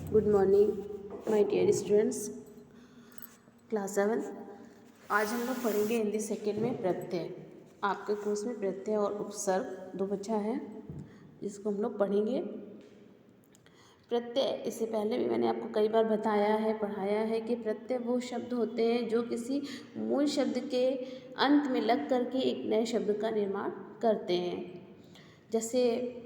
Good morning my dear students, class 7। आज हम लोग पढ़ेंगे हिंदी सेकेंड में प्रत्यय। आपके कोर्स में प्रत्यय और उपसर्ग दो बचा है जिसको हम लोग पढ़ेंगे। प्रत्यय, इससे पहले भी मैंने आपको कई बार बताया है, पढ़ाया है कि प्रत्यय वो शब्द होते हैं जो किसी मूल शब्द के अंत में लग करके एक नए शब्द का निर्माण करते हैं। जैसे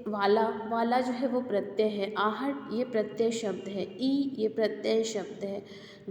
वाला, वाला जो है वो प्रत्यय है। आहट ये प्रत्यय शब्द है। ई ये प्रत्यय शब्द है।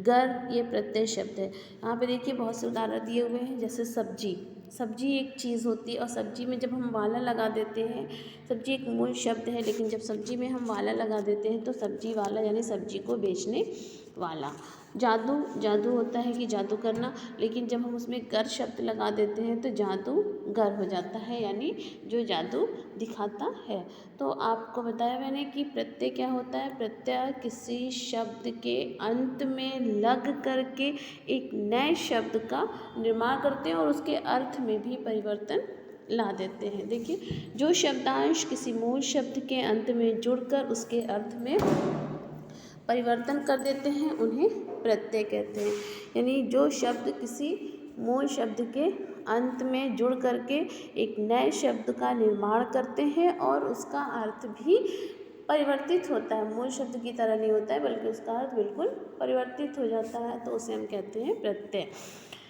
गर ये प्रत्यय शब्द है। यहाँ पे देखिए बहुत से उदाहरण दिए हुए हैं। जैसे सब्जी, सब्जी एक चीज़ होती है और सब्जी में जब हम वाला लगा देते हैं, सब्जी एक मूल शब्द है लेकिन जब सब्जी में हम वाला लगा देते हैं तो सब्जी वाला यानी सब्जी को बेचने वाला। जादू, जादू होता है कि जादू करना, लेकिन जब हम उसमें गर शब्द लगा देते हैं तो जादूगर हो जाता है यानी जो जादू दिखाता है। तो आपको बताया मैंने कि प्रत्यय क्या होता है। प्रत्यय किसी शब्द के अंत में लग करके एक नए शब्द का निर्माण करते हैं और उसके अर्थ में भी परिवर्तन ला देते हैं। देखिए, जो शब्दांश किसी मूल शब्द के अंत में जुड़कर उसके अर्थ में परिवर्तन कर देते हैं उन्हें प्रत्यय कहते हैं। यानी जो शब्द किसी मूल शब्द के अंत में जुड़ करके एक नए शब्द का निर्माण करते हैं और उसका अर्थ भी परिवर्तित होता है, मूल शब्द की तरह नहीं होता है बल्कि उसका अर्थ बिल्कुल परिवर्तित हो जाता है, तो उसे हम कहते हैं प्रत्यय।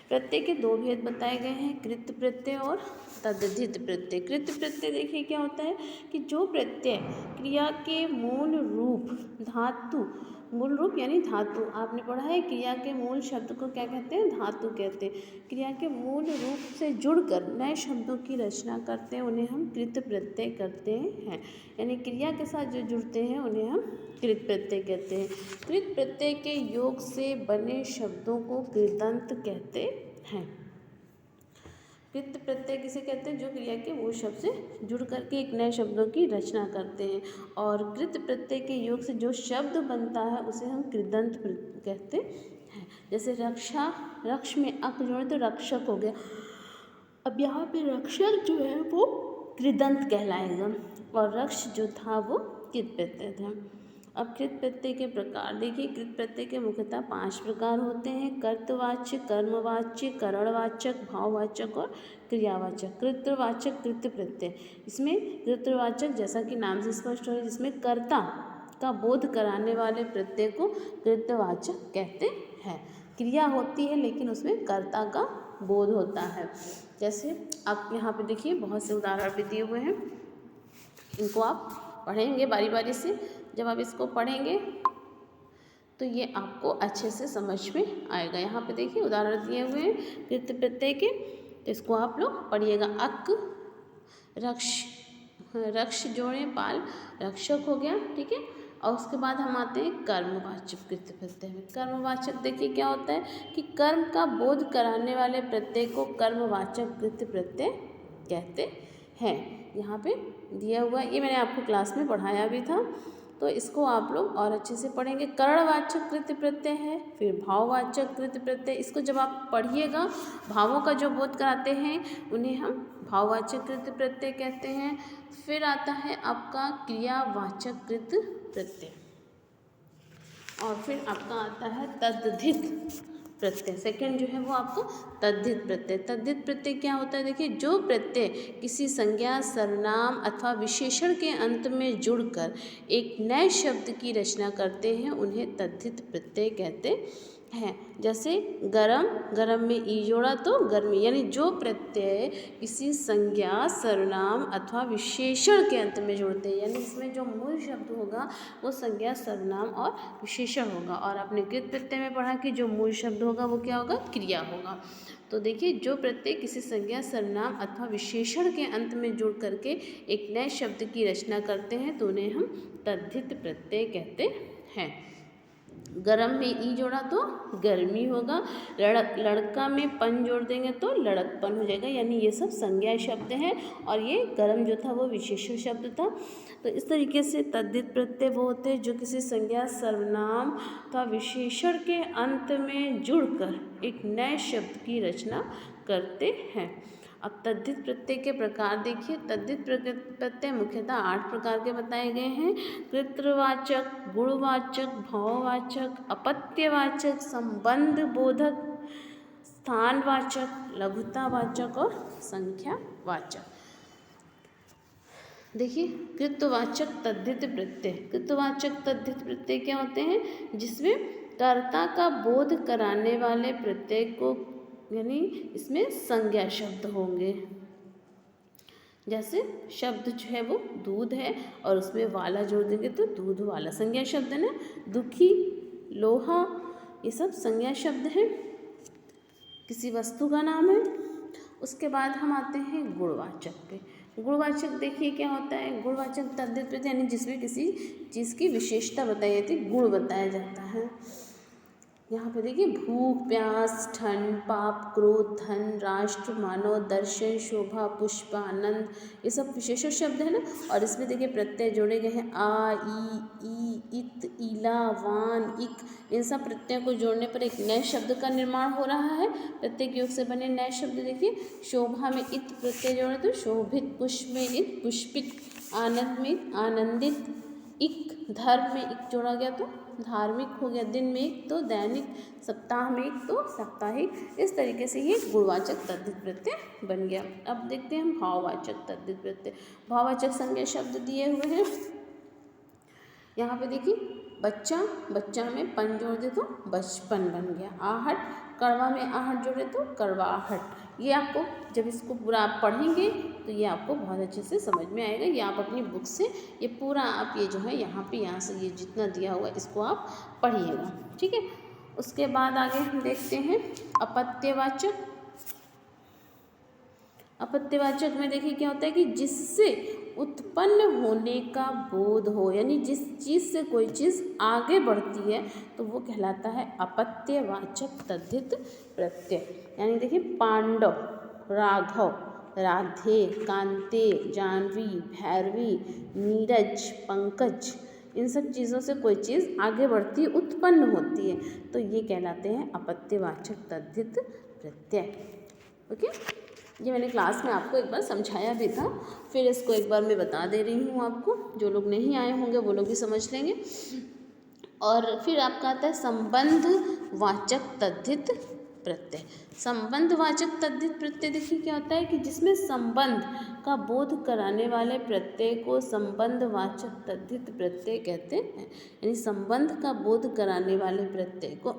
प्रत्यय के दो भेद बताए गए हैं, कृत प्रत्यय और तद्धित प्रत्यय। कृत प्रत्यय देखिए क्या होता है कि जो प्रत्यय क्रिया के मूल रूप धातु, मूल रूप यानी धातु, आपने पढ़ा है क्रिया के मूल शब्द को क्या कहते हैं, धातु कहते हैं। क्रिया के मूल रूप से जुड़कर नए शब्दों की रचना करते हैं उन्हें हम कृत प्रत्यय करते हैं। यानी क्रिया के साथ जो जुड़ते हैं उन्हें हम कृत प्रत्यय कहते हैं। कृत प्रत्यय के योग से बने शब्दों को कृदंत कहते हैं। कृत प्रत्यय किसे कहते हैं, जो क्रिया के मूल शब्द से जुड़ करके एक नए शब्दों की रचना करते हैं। और कृत प्रत्यय के योग से जो शब्द बनता है उसे हम कृदंत कहते हैं। जैसे रक्षा, रक्ष में अक जोड़े तो रक्षक हो गया। अब यहाँ पे रक्षक जो है वो कृदंत कहलाएगा और रक्ष जो था वो कृत प्रत्यय था। अब कृत प्रत्यय के प्रकार देखिए। कृत प्रत्यय के मुख्यतः 5 प्रकार होते हैं, कर्तवाच्य, कर्मवाच्य, करणवाचक, भाववाचक और क्रियावाचक। कृतवाचक कृत प्रत्यय, इसमें कृतवाचक जैसा कि नाम से स्पष्ट हो, जिसमें कर्ता का बोध कराने वाले प्रत्यय को कृतवाचक कहते हैं। क्रिया होती है लेकिन उसमें कर्ता का बोध होता है। जैसे आप यहाँ पे देखिए बहुत से उदाहरण भी दिए हुए हैं, इनको आप पढ़ेंगे बारी बारी से। जब आप इसको पढ़ेंगे तो ये आपको अच्छे से समझ में आएगा। यहाँ पे देखिए उदाहरण दिए हुए हैं कृत प्रत्यय के, तो इसको आप लोग पढ़िएगा। अक, रक्ष, रक्ष जोड़े पाल, रक्षक हो गया, ठीक है। और उसके बाद हम आते हैं कर्मवाचक कृत प्रत्यय में। कर्मवाचक देखिए क्या होता है कि कर्म का बोध कराने वाले प्रत्यय को कर्मवाचक कृत प्रत्यय कहते हैं। यहाँ पे दिया हुआ, ये मैंने आपको क्लास में पढ़ाया भी था, तो इसको आप लोग और अच्छे से पढ़ेंगे। करणवाचक कृत प्रत्यय है, फिर भाववाचक कृत प्रत्यय। इसको जब आप पढ़िएगा, भावों का जो बोध कराते हैं उन्हें हम भाववाचक कृत प्रत्यय कहते हैं। फिर आता है आपका क्रियावाचक कृत प्रत्यय और फिर आपका आता है तद्धित प्रत्यय। सेकंड जो है वो आपको तद्धित प्रत्यय। तद्धित प्रत्यय क्या होता है, देखिए जो प्रत्यय किसी संज्ञा, सर्वनाम अथवा विशेषण के अंत में जुड़कर एक नए शब्द की रचना करते हैं उन्हें तद्धित प्रत्यय कहते हैं। जैसे गरम, गरम में ई जोड़ा तो गर्मी, यानी जो प्रत्यय किसी संज्ञा, सर्वनाम अथवा विशेषण के अंत में जुड़ते हैं, यानी इसमें जो मूल शब्द होगा वो संज्ञा, सर्वनाम और विशेषण होगा। और आपने कृत प्रत्यय में पढ़ा कि जो मूल शब्द होगा वो क्या होगा, क्रिया होगा। तो देखिए जो प्रत्यय किसी संज्ञा, सर्वनाम अथवा विशेषण के अंत में जुड़ करके एक नए शब्द की रचना करते हैं तो उन्हें हम तद्धित प्रत्यय कहते हैं। गरम में ई जोड़ा तो गर्मी होगा, लड़का में पन जोड़ देंगे तो लड़कपन हो जाएगा, यानी ये सब संज्ञा शब्द हैं और ये गरम जो था वो विशेषण शब्द था। तो इस तरीके से तद्धित प्रत्यय वो होते हैं जो किसी संज्ञा, सर्वनाम अथवा विशेषण के अंत में जुड़कर एक नए शब्द की रचना करते हैं। अब तद्धित प्रत्यय के प्रकार देखिए। तद्धित प्रत्यय मुख्यतः 8 प्रकार के बताए गए हैं। कृत्रवाचक, गुणवाचक, भाववाचक, अपत्यवाचक, संबंध बोधक, स्थानवाचक, लघुतावाचक और संख्यावाचक। देखिए कृत्वाचक तद्धित प्रत्यय। कृत्वाचक तद्धित प्रत्यय क्या होते हैं? जिसमें कर्ता का बोध कराने वाले प्रत्यय को, यानी इसमें संज्ञा शब्द होंगे। जैसे शब्द जो है वो दूध है और उसमें वाला जोड़ देंगे तो दूध वाला, संज्ञा शब्द है ना। दुखी, लोहा, ये सब संज्ञा शब्द है, किसी वस्तु का नाम है। उसके बाद हम आते हैं गुणवाचक पे। गुणवाचक देखिए क्या होता है? गुणवाचक तद्धित प्रत्यय यानी जिसमें किसी चीज़ की विशेषता बताई जाती है, गुण बताया जाता है। यहाँ पे देखिए भूख, प्यास, ठंड, पाप, क्रोध, धन, राष्ट्र, मानव, दर्शन, शोभा, पुष्प, आनंद, ये सब विशेषण शब्द है ना। और इसमें देखिए प्रत्यय जोड़े गए हैं आ, ई, इत, इला, वान, इक। इन सब प्रत्ययों को जोड़ने पर एक नए शब्द का निर्माण हो रहा है। प्रत्येक योग से बने नए शब्द देखिए। शोभा में इत प्रत्यय जोड़े तो शोभित, पुष्प में इत पुष्पित, आनंद में आनंदित, इक, धर्म में इक जोड़ा गया तो धार्मिक हो गया, दिन में एक तो दैनिक, सप्ताह में एक तो साप्ताहिक। इस तरीके से ये गुणवाचक तद्धित प्रत्यय बन गया। अब देखते हैं हम भाववाचक तद्धित प्रत्यय। भाववाचक संज्ञा शब्द दिए हुए हैं। यहाँ पे देखिए बच्चा, बच्चा में पन जोड़ दे तो बचपन बन गया। आहट, कड़वा में आहट जोड़े तो कड़वाहट। ये आपको जब इसको पूरा आप पढ़ेंगे तो ये आपको बहुत अच्छे से समझ में आएगा। ये आप अपनी बुक से ये पूरा आप ये जो है यहाँ से ये जितना दिया हुआ इसको आप पढ़िएगा, ठीक है। उसके बाद आगे हम देखते हैं अपत्यवाचक। अपत्यवाचक में देखिए क्या होता है कि जिससे उत्पन्न होने का बोध हो, यानी जिस चीज़ से कोई चीज़ आगे बढ़ती है तो वो कहलाता है अपत्यवाचक तद्धित प्रत्यय। यानी देखिए पांडव, राघव, राधे, कांते, जानवी, भैरवी, नीरज, पंकज, इन सब चीज़ों से कोई चीज़ आगे बढ़ती है, उत्पन्न होती है, तो ये कहलाते हैं अपत्यवाचक तद्धित प्रत्यय। ओके, ये मैंने क्लास में आपको एक बार समझाया भी था, फिर इसको एक बार मैं बता दे रही हूँ आपको। जो लोग नहीं आए होंगे वो लोग भी समझ लेंगे। और फिर आपका आता है संबंधवाचक तद्धित प्रत्यय। संबंधवाचक तद्धित प्रत्यय देखिए क्या होता है कि जिसमें संबंध का बोध कराने वाले प्रत्यय को संबंधवाचक तद्धित प्रत्यय कहते हैं। यानी संबंध का बोध कराने वाले प्रत्यय को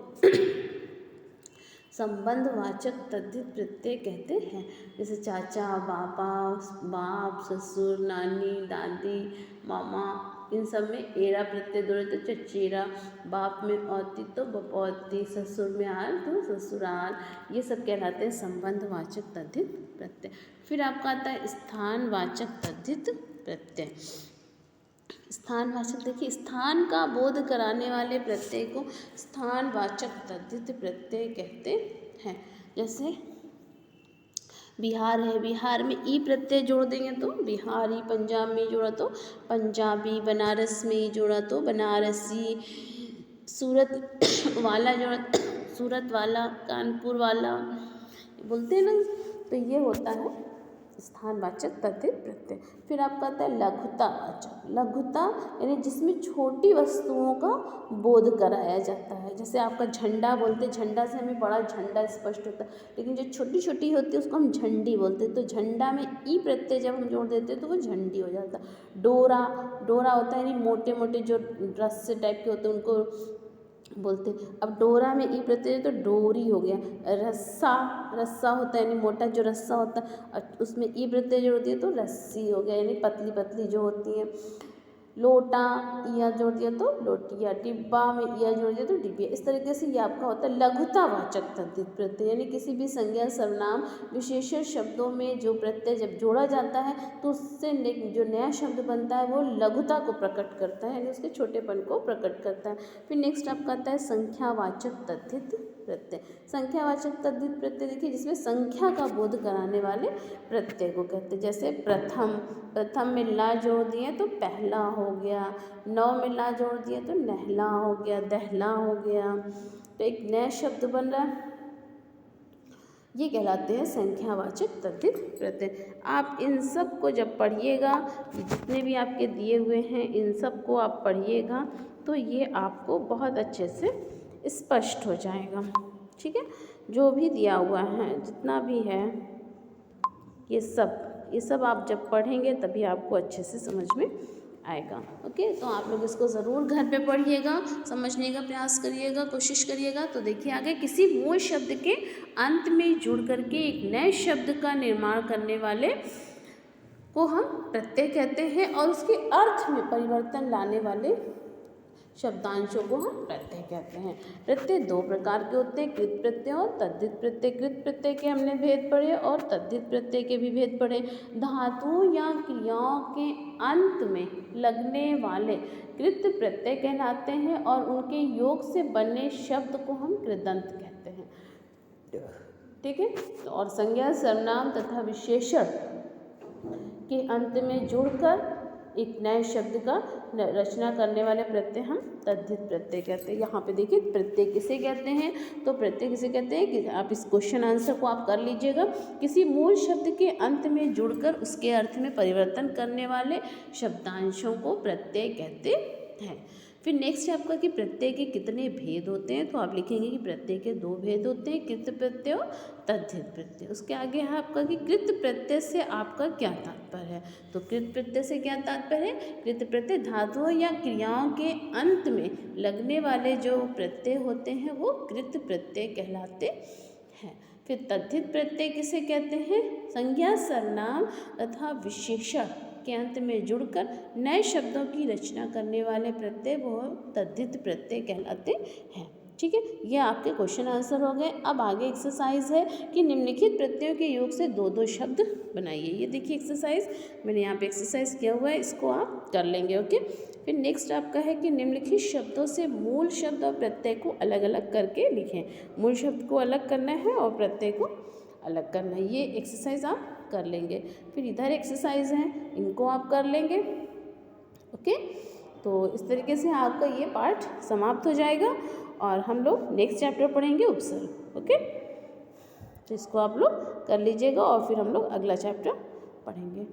संबंधवाचक तद्धित प्रत्यय कहते हैं। जैसे चाचा, बाबा, बाप, ससुर, नानी, दादी, मामा, इन सब में एरा प्रत्यय जोड़े तो चचेरा, बाप में औती तो बपौती, ससुर में आल तो ससुराल, ये सब कहलाते हैं संबंधवाचक तद्धित प्रत्यय। फिर आपका आता है स्थानवाचक तद्धित प्रत्यय। स्थानवाचक देखिए स्थान का बोध कराने वाले प्रत्यय को स्थानवाचक तद्धित प्रत्यय कहते हैं। जैसे बिहार है, बिहार में ई प्रत्यय जोड़ देंगे तो बिहारी, पंजाब में जोड़ा तो पंजाबी, बनारस में जोड़ा तो बनारसी, सूरत वाला जोड़ा सूरत वाला, कानपुर वाला बोलते हैं ना, तो ये होता है स्थानवाचक तद्धित प्रत्यय। फिर आपका आता है लघुतावाचक। लघुता यानी जिसमें छोटी वस्तुओं का बोध कराया जाता है। जैसे आपका झंडा बोलते, झंडा से हमें बड़ा झंडा स्पष्ट होता है, लेकिन जो छोटी छोटी होती है उसको हम झंडी बोलते हैं। तो झंडा में ई प्रत्यय जब हम जोड़ देते हैं तो वो झंडी हो जाता है। डोरा, डोरा होता है यानी मोटे मोटे जो रस्से टाइप के होते हैं उनको बोलते। अब डोरा में ई प्रत्यय तो डोरी हो गया। रस्सा, रस्सा होता है यानी मोटा जो रस्सा होता है, उसमें ई प्रत्यय जोड़ दिया तो रस्सी हो गया, यानी पतली पतली जो होती है। लोटा इया जोड़ दिया तो लोटिया, डिब्बा में इया जोड़ दिया तो डिबिया। इस तरीके से ये आपका होता है लघुतावाचक तद्धित प्रत्यय। यानी किसी भी संज्ञा, सर्वनाम, विशेषण शब्दों में जो प्रत्यय जब जोड़ा जाता है तो उससे जो नया शब्द बनता है वो लघुता को प्रकट करता है, यानी उसके छोटेपन को प्रकट करता है। फिर नेक्स्ट आपका आता है संख्यावाचक तद्धित प्रत्यय। संख्यावाचक तद्धित प्रत्यय देखिए जिसमें संख्या का बोध कराने वाले प्रत्यय को कहते हैं। जैसे प्रथम, प्रथम में ला जोड़ दिए तो पहला हो गया। नौ में ला जोड़ दिए तो नहला हो गया, दहला हो गया। तो एक नया शब्द बन रहा है। ये कहलाते हैं संख्यावाचक तद्धित प्रत्यय। आप इन सब को जब पढ़िएगा, जितने भी आपके दिए हुए हैं इन सब को आप पढ़िएगा तो ये आपको बहुत अच्छे से स्पष्ट हो जाएगा। ठीक है, जो भी दिया हुआ है जितना भी है ये सब आप जब पढ़ेंगे तभी आपको अच्छे से समझ में आएगा। ओके, तो आप लोग इसको ज़रूर घर पे पढ़िएगा, समझने का प्रयास करिएगा, कोशिश करिएगा। तो देखिए आगे, किसी मूल शब्द के अंत में जुड़ करके एक नए शब्द का निर्माण करने वाले को हम प्रत्यय कहते हैं और उसके अर्थ में परिवर्तन लाने वाले शब्दांशों को हम प्रत्यय कहते हैं। प्रत्यय दो प्रकार के होते हैं, कृत प्रत्यय और तद्धित प्रत्यय। कृत प्रत्यय के हमने भेद पढ़े और तद्धित प्रत्यय के भी भेद पढ़े। धातुओं या क्रियाओं के अंत में लगने वाले कृत प्रत्यय कहलाते हैं और उनके योग से बने शब्द को हम कृदंत कहते हैं। ठीक है, और संज्ञा, सर्वनाम तथा विशेषण के अंत में जुड़कर एक नए शब्द का रचना करने वाले प्रत्यय हम तद्धित प्रत्यय कहते हैं। यहाँ पे देखिए प्रत्यय किसे कहते हैं, तो प्रत्यय किसे कहते हैं कि आप इस क्वेश्चन आंसर को आप कर लीजिएगा। किसी मूल शब्द के अंत में जुड़कर उसके अर्थ में परिवर्तन करने वाले शब्दांशों को प्रत्यय कहते हैं। फिर नेक्स्ट है आपका कि प्रत्यय के कितने भेद होते हैं, तो आप लिखेंगे कि प्रत्यय के दो भेद होते हैं, कृत प्रत्यय और तद्धित प्रत्यय। उसके आगे है आपका कि कृत प्रत्यय से आपका क्या तात्पर्य है, तो कृत प्रत्यय से क्या तात्पर्य है, कृत प्रत्यय धातुओं या क्रियाओं के अंत में लगने वाले जो प्रत्यय होते हैं वो कृत प्रत्यय कहलाते हैं। फिर तद्धित प्रत्यय किसे कहते हैं, संज्ञा, सर्वनाम तथा विशेषण के अंत में जुड़कर नए शब्दों की रचना करने वाले प्रत्यय वो तद्धित प्रत्यय कहलाते हैं। ठीक है, ये आपके क्वेश्चन आंसर हो गए। अब आगे एक्सरसाइज है कि निम्नलिखित प्रत्ययों के योग से दो दो शब्द बनाइए। ये देखिए एक्सरसाइज मैंने यहाँ पे एक्सरसाइज किया हुआ है, इसको आप कर लेंगे। ओके, फिर नेक्स्ट आपका है कि निम्नलिखित शब्दों से मूल शब्द और प्रत्यय को अलग अलग करके लिखें। मूल शब्द को अलग करना है और प्रत्यय को अलग करना है। ये एक्सरसाइज आप कर लेंगे। फिर इधर एक्सरसाइज हैं, इनको आप कर लेंगे। ओके, तो इस तरीके से आपका ये पार्ट समाप्त हो जाएगा और हम लोग नेक्स्ट चैप्टर पढ़ेंगे उपसर्ग। ओके, तो इसको आप लोग कर लीजिएगा और फिर हम लोग अगला चैप्टर पढ़ेंगे।